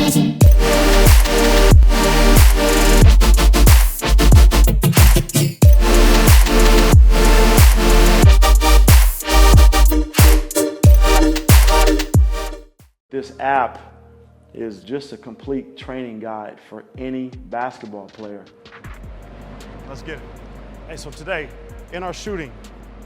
This app is just a complete training guide for any basketball player. Let's get it. Hey, so today, in our shooting,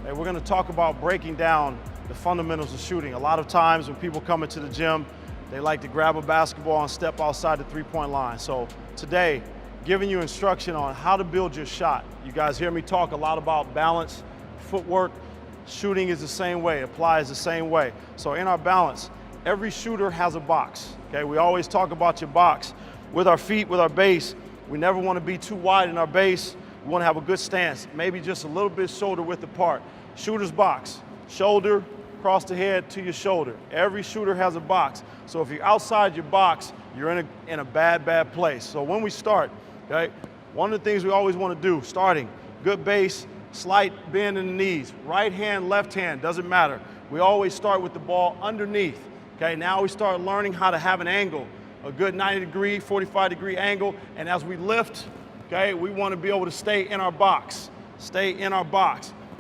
hey, we're gonna talk about breaking down the fundamentals of shooting. A lot of times when people come into the gym, they like to grab a basketball and step outside the three-point line. So today, giving you instruction on how to build your shot. You guys hear me talk a lot about balance, footwork. Shooting is the same way, applies the same way. So in our balance, every shooter has a box, okay? We always talk about your box. With our feet, with our base, we never want to be too wide in our base. We want to have a good stance, maybe just a little bit shoulder width apart. Shooter's box, shoulder, across the head to your shoulder. Every shooter has a box. So if you're outside your box, you're in a bad place. So when we start, okay, one of the things we always want to do, starting, good base, slight bend in the knees. Right hand, left hand, doesn't matter. We always start with the ball underneath. Okay, now we start learning how to have an angle, a good 90-degree, 45-degree angle, and as we lift, okay, we want to be able to stay in our box,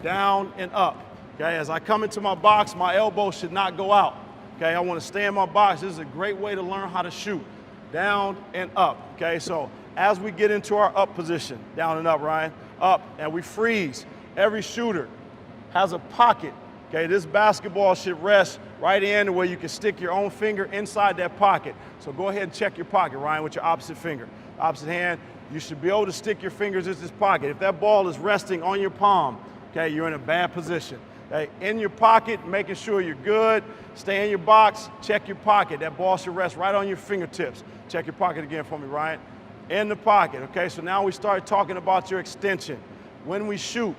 down and up. Okay, as I come into my box, my elbow should not go out. Okay, I want to stay in my box. This is a great way to learn how to shoot, down and up. Okay, so as we get into our up position, down and up, Ryan, up, and we freeze. Every shooter has a pocket. Okay, this basketball should rest right in where you can stick your own finger inside that pocket. So go ahead and check your pocket, Ryan, with your opposite finger. Opposite hand, you should be able to stick your fingers in this pocket. If that ball is resting on your palm, okay, you're in a bad position. Okay, in your pocket, making sure you're good. Stay in your box, check your pocket. That ball should rest right on your fingertips. Check your pocket again for me, Ryan. In the pocket, okay, so now we start talking about your extension. When we shoot,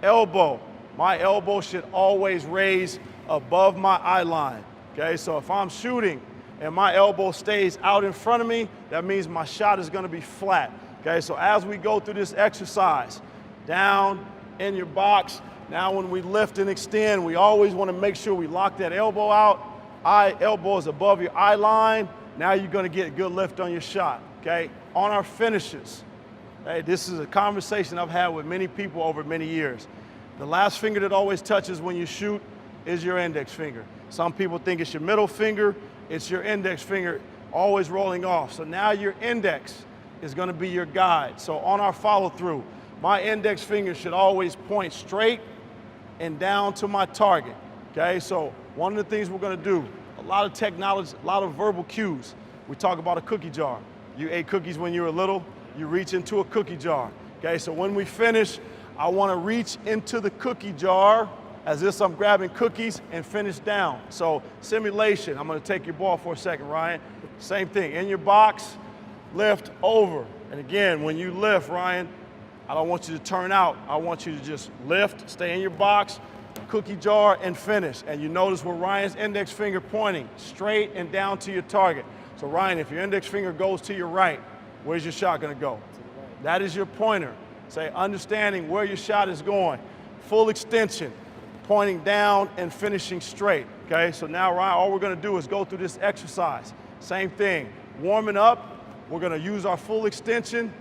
elbow, my elbow should always raise above my eye line, okay? So if I'm shooting and my elbow stays out in front of me, that means my shot is gonna be flat, okay? So as we go through this exercise, down in your box, now when we lift and extend, we always wanna make sure we lock that elbow out. Elbow is above your eye line. Now you're gonna get a good lift on your shot, okay? On our finishes, hey, this is a conversation I've had with many people over many years. The last finger that always touches when you shoot is your index finger. Some people think it's your middle finger, it's your index finger always rolling off. So now your index is gonna be your guide. So on our follow through, my index finger should always point straight and down to my target, okay? So one of the things we're gonna do, a lot of technology, a lot of verbal cues. We talk about a cookie jar. You ate cookies when you were little, you reach into a cookie jar, okay? So when we finish, I want to reach into the cookie jar as if I'm grabbing cookies and finish down. So simulation, I'm going to take your ball for a second, Ryan. Same thing, in your box, lift over. And again, when you lift, Ryan, I don't want you to turn out. I want you to just lift, stay in your box, cookie jar, and finish. And you notice where Ryan's index finger pointing straight and down to your target. So Ryan, if your index finger goes to your right, where's your shot going to go? That is your pointer. Say, understanding where your shot is going. Full extension, pointing down and finishing straight, okay? So now, Ryan, all we're gonna do is go through this exercise. Same thing, warming up, we're gonna use our full extension,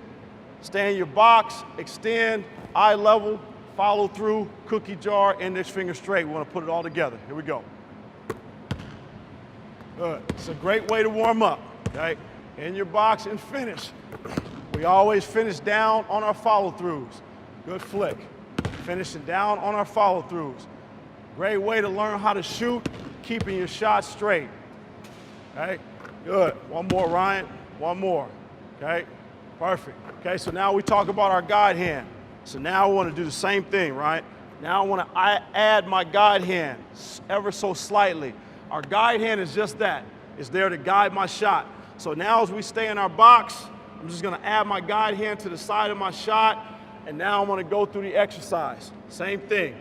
stay in your box, extend, eye level, follow through, cookie jar, index finger straight. We wanna put it all together. Here we go. Good, it's a great way to warm up, okay? In your box and finish. We always finish down on our follow-throughs. Good flick. Finishing down on our follow-throughs. Great way to learn how to shoot, keeping your shot straight. Okay, good. One more, Ryan. One more. Okay, perfect. Okay, so now we talk about our guide hand. So now I want to do the same thing, right? Now I want to add my guide hand ever so slightly. Our guide hand is just that. It's there to guide my shot. So now as we stay in our box, I'm just gonna add my guide hand to the side of my shot, and now I'm gonna go through the exercise. Same thing,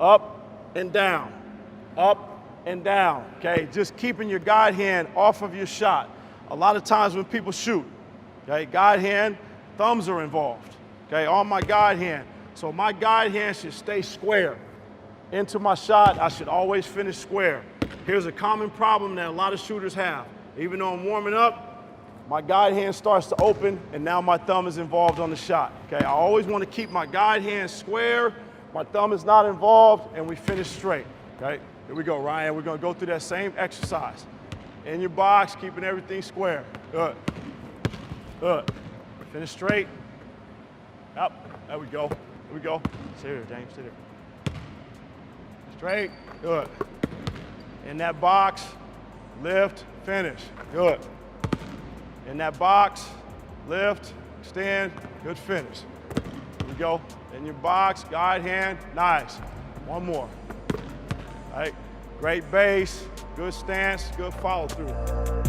up and down, okay? Just keeping your guide hand off of your shot. A lot of times when people shoot, okay, guide hand, thumbs are involved, okay, on my guide hand. So my guide hand should stay square. Into my shot, I should always finish square. Here's a common problem that a lot of shooters have. Even though I'm warming up, my guide hand starts to open, and now my thumb is involved on the shot. Okay, I always want to keep my guide hand square, my thumb is not involved, and we finish straight. Okay, here we go, Ryan. We're going to go through that same exercise. In your box, keeping everything square. Good. Good. Finish straight. Up. There we go. Here we go. Stay there, James. Stay there. Straight. Good. In that box, lift, finish. Good. In that box, lift, extend, good finish. Here we go. In your box, guide hand, nice. One more. All right. Great base, good stance, good follow through.